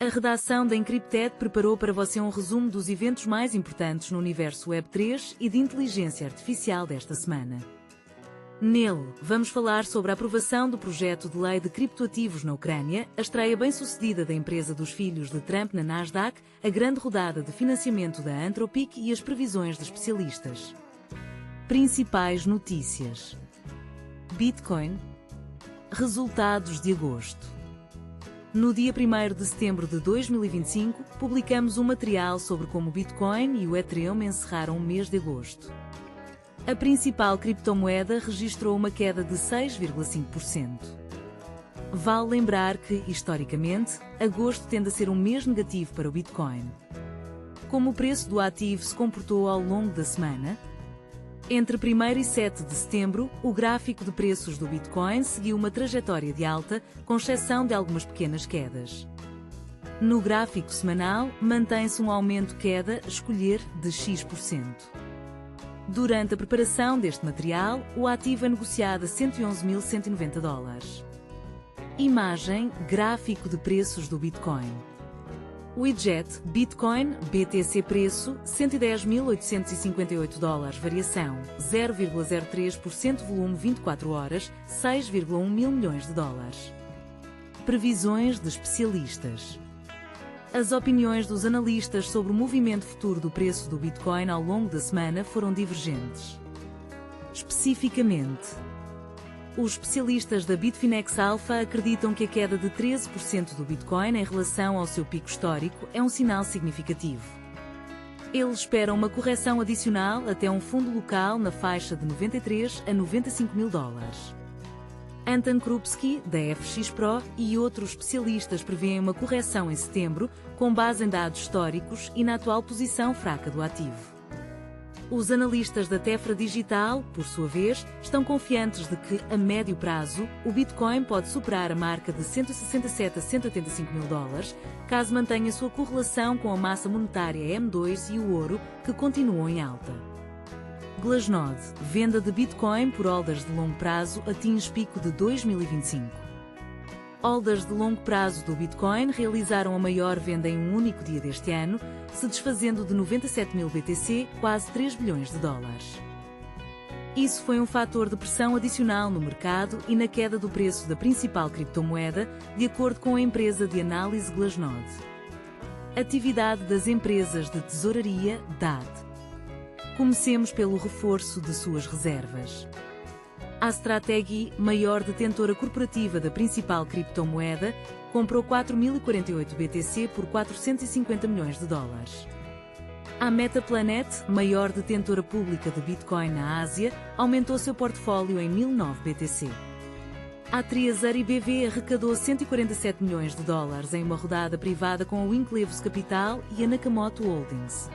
A redação da Encrypted preparou para você um resumo dos eventos mais importantes no universo Web3 e de inteligência artificial desta semana. Nele, vamos falar sobre a aprovação do projeto de lei de criptoativos na Ucrânia, a estreia bem-sucedida da empresa dos filhos de Trump na Nasdaq, a grande rodada de financiamento da Anthropic e as previsões de especialistas. Principais notícias: Bitcoin. Resultados de agosto. No dia 1º de setembro de 2025, publicamos um material sobre como o Bitcoin e o Ethereum encerraram o mês de agosto. A principal criptomoeda registrou uma queda de 6,5%. Vale lembrar que, historicamente, agosto tende a ser um mês negativo para o Bitcoin. Como o preço do ativo se comportou ao longo da semana? Entre 1º e 7 de setembro, o gráfico de preços do Bitcoin seguiu uma trajetória de alta, com exceção de algumas pequenas quedas. No gráfico semanal, mantém-se um aumento-queda escolher de X%. Durante a preparação deste material, o ativo é negociado a $111.190. Imagem, gráfico de preços do Bitcoin. Widget, Bitcoin, BTC preço, $110.858, variação, 0,03%, volume 24 horas, 6,1 mil milhões de dólares. Previsões de especialistas. As opiniões dos analistas sobre o movimento futuro do preço do Bitcoin ao longo da semana foram divergentes. Especificamente, os especialistas da Bitfinex Alpha acreditam que a queda de 13% do Bitcoin em relação ao seu pico histórico é um sinal significativo. Eles esperam uma correção adicional até um fundo local na faixa de 93 a 95 mil dólares. Anton Krupski, da FX Pro, e outros especialistas prevêem uma correção em setembro, com base em dados históricos e na atual posição fraca do ativo. Os analistas da Tefra Digital, por sua vez, estão confiantes de que, a médio prazo, o Bitcoin pode superar a marca de 167 a 185 mil dólares, caso mantenha sua correlação com a massa monetária M2 e o ouro, que continuam em alta. Glassnode, venda de Bitcoin por holders de longo prazo atinge pico de 2025. Holders de longo prazo do Bitcoin realizaram a maior venda em um único dia deste ano, se desfazendo de 97 mil BTC, quase 3 bilhões de dólares. Isso foi um fator de pressão adicional no mercado e na queda do preço da principal criptomoeda, de acordo com a empresa de análise Glassnode. Atividade das empresas de tesouraria, DAD. Comecemos pelo reforço de suas reservas. A Strategy, maior detentora corporativa da principal criptomoeda, comprou 4.048 BTC por 450 milhões de dólares. A Metaplanet, maior detentora pública de Bitcoin na Ásia, aumentou seu portfólio em 1.009 BTC. A Trezor IBV arrecadou 147 milhões de dólares em uma rodada privada com a Winklevoss Capital e a Nakamoto Holdings.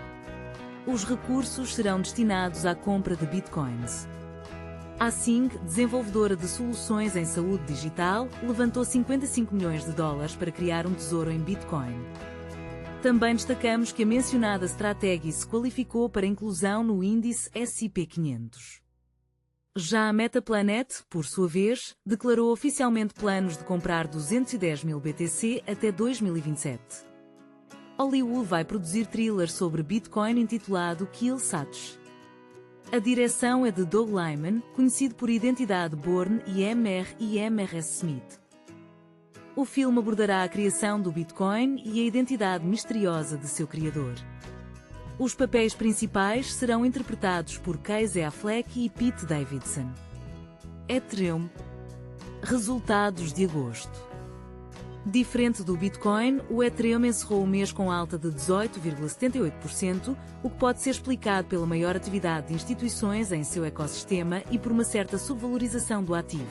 Os recursos serão destinados à compra de bitcoins. A Sing, desenvolvedora de soluções em saúde digital, levantou 55 milhões de dólares para criar um tesouro em Bitcoin. Também destacamos que a mencionada Strategy se qualificou para inclusão no índice S&P 500. Já a Metaplanet, por sua vez, declarou oficialmente planos de comprar 210 mil BTC até 2027. Hollywood vai produzir thriller sobre Bitcoin intitulado Kill Satoshi. A direção é de Doug Liman, conhecido por Identidade Bourne e MR&S Smith. O filme abordará a criação do Bitcoin e a identidade misteriosa de seu criador. Os papéis principais serão interpretados por Casey Affleck e Pete Davidson. Ethereum. Resultados de agosto. Diferente do Bitcoin, o Ethereum encerrou o mês com alta de 18,78%, o que pode ser explicado pela maior atividade de instituições em seu ecossistema e por uma certa subvalorização do ativo.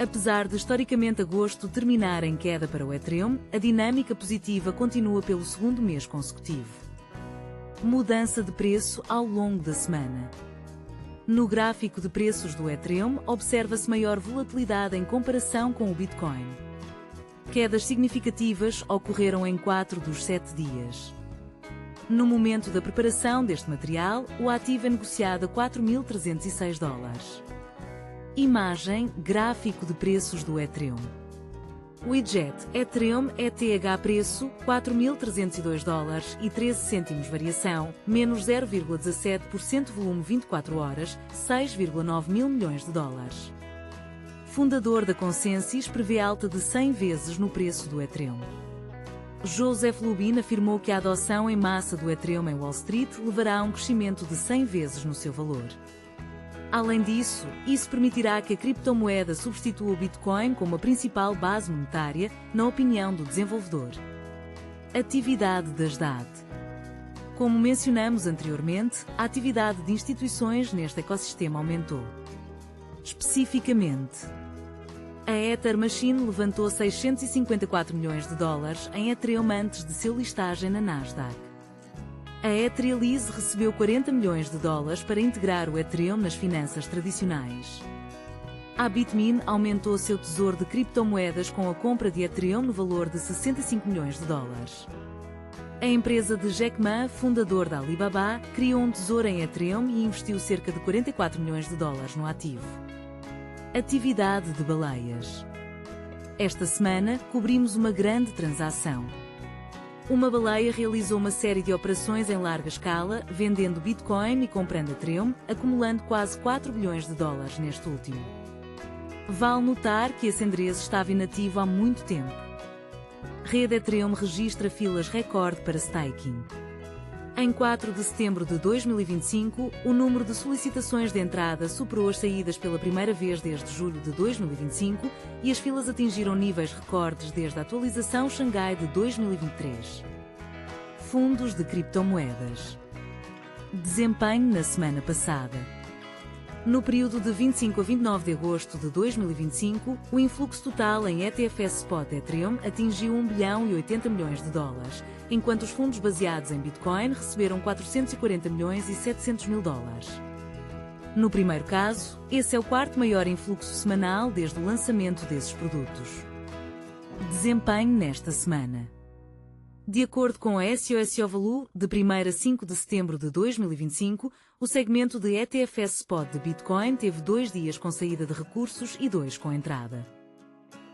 Apesar de historicamente agosto terminar em queda para o Ethereum, a dinâmica positiva continua pelo segundo mês consecutivo. Mudança de preço ao longo da semana. No gráfico de preços do Ethereum, observa-se maior volatilidade em comparação com o Bitcoin. Quedas significativas ocorreram em 4 dos 7 dias. No momento da preparação deste material, o ativo é negociado a 4.306 dólares. Imagem, gráfico de preços do Ethereum. Widget, Ethereum, ETH preço, $4.302 e 13 cêntimos variação, menos 0,17% volume 24 horas, 6,9 mil milhões de dólares. Fundador da Consensys prevê alta de 100 vezes no preço do Ethereum. Joseph Lubin afirmou que a adoção em massa do Ethereum em Wall Street levará a um crescimento de 100 vezes no seu valor. Além disso, isso permitirá que a criptomoeda substitua o Bitcoin como a principal base monetária, na opinião do desenvolvedor. Atividade das DAT. Como mencionamos anteriormente, a atividade de instituições neste ecossistema aumentou. Especificamente, a Ether Machine levantou 654 milhões de dólares em Ethereum antes de sua listagem na Nasdaq. A Etherealise recebeu 40 milhões de dólares para integrar o Ethereum nas finanças tradicionais. A Bitmain aumentou seu tesouro de criptomoedas com a compra de Ethereum no valor de 65 milhões de dólares. A empresa de Jack Ma, fundador da Alibaba, criou um tesouro em Ethereum e investiu cerca de 44 milhões de dólares no ativo. Atividade de baleias. Esta semana, cobrimos uma grande transação. Uma baleia realizou uma série de operações em larga escala, vendendo Bitcoin e comprando Ethereum, acumulando quase 4 bilhões de dólares neste último. Vale notar que esse endereço estava inativo há muito tempo. Rede Ethereum registra filas recorde para staking. Em 4 de setembro de 2025, o número de solicitações de entrada superou as saídas pela primeira vez desde julho de 2025 e as filas atingiram níveis recordes desde a atualização Xangai de 2023. Fundos de criptomoedas. Desempenho na semana passada. No período de 25 a 29 de agosto de 2025, o influxo total em ETFs Spot Ethereum atingiu 1 bilhão e 80 milhões de dólares, enquanto os fundos baseados em Bitcoin receberam 440 milhões e 700 mil dólares. No primeiro caso, esse é o quarto maior influxo semanal desde o lançamento desses produtos. Desempenho nesta semana. De acordo com a SOSO Value, de 1º a 5 de setembro de 2025, o segmento de ETFs Spot de Bitcoin teve 2 dias com saída de recursos e 2 com entrada.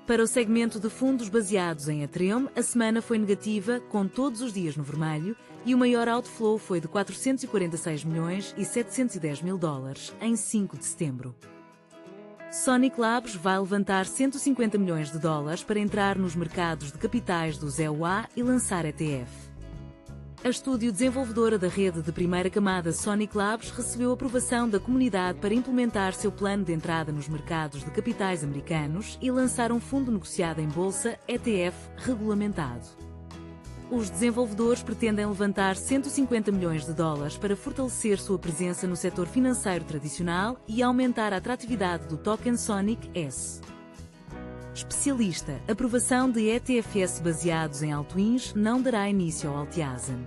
Para o segmento de fundos baseados em Ethereum, a semana foi negativa, com todos os dias no vermelho, e o maior outflow foi de 446 milhões e 710 mil dólares, em 5 de setembro. Sonic Labs vai levantar 150 milhões de dólares para entrar nos mercados de capitais do ZEUA e lançar ETF. A estúdio desenvolvedora da rede de primeira camada Sonic Labs recebeu aprovação da comunidade para implementar seu plano de entrada nos mercados de capitais americanos e lançar um fundo negociado em bolsa, ETF, regulamentado. Os desenvolvedores pretendem levantar 150 milhões de dólares para fortalecer sua presença no setor financeiro tradicional e aumentar a atratividade do token Sonic S. Especialista, aprovação de ETFs baseados em altcoins não dará início ao Altiazen.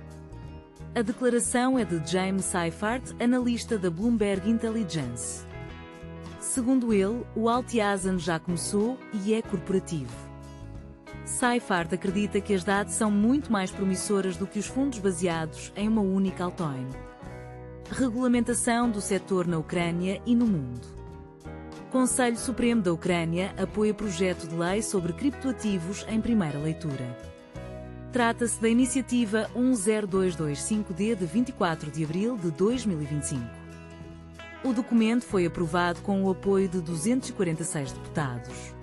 A declaração é de James Seifert, analista da Bloomberg Intelligence. Segundo ele, o Altiazen já começou e é corporativo. Seifert acredita que as DAT são muito mais promissoras do que os fundos baseados em uma única altcoin. Regulamentação do setor na Ucrânia e no mundo. Conselho Supremo da Ucrânia apoia projeto de lei sobre criptoativos em primeira leitura. Trata-se da iniciativa 10225D de 24 de abril de 2025. O documento foi aprovado com o apoio de 246 deputados.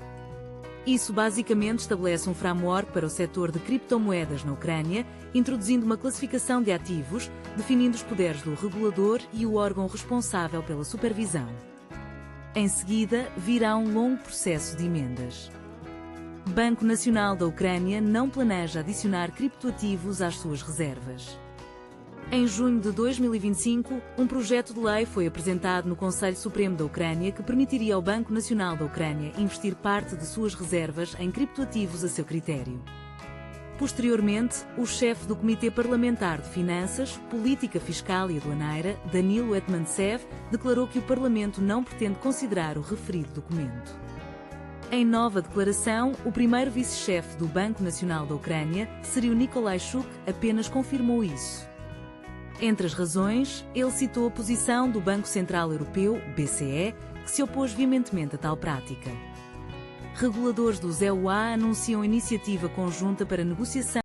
Isso basicamente estabelece um framework para o setor de criptomoedas na Ucrânia, introduzindo uma classificação de ativos, definindo os poderes do regulador e o órgão responsável pela supervisão. Em seguida, virá um longo processo de emendas. Banco Nacional da Ucrânia não planeja adicionar criptoativos às suas reservas. Em junho de 2025, um projeto de lei foi apresentado no Conselho Supremo da Ucrânia que permitiria ao Banco Nacional da Ucrânia investir parte de suas reservas em criptoativos a seu critério. Posteriormente, o chefe do Comitê Parlamentar de Finanças, Política Fiscal e Aduaneira, Danilo Etmantsev, declarou que o Parlamento não pretende considerar o referido documento. Em nova declaração, o primeiro vice-chefe do Banco Nacional da Ucrânia, Cyril Nikolai Shuk, apenas confirmou isso. Entre as razões, ele citou a posição do Banco Central Europeu, BCE, que se opôs veementemente a tal prática. Reguladores dos EUA anunciam iniciativa conjunta para negociação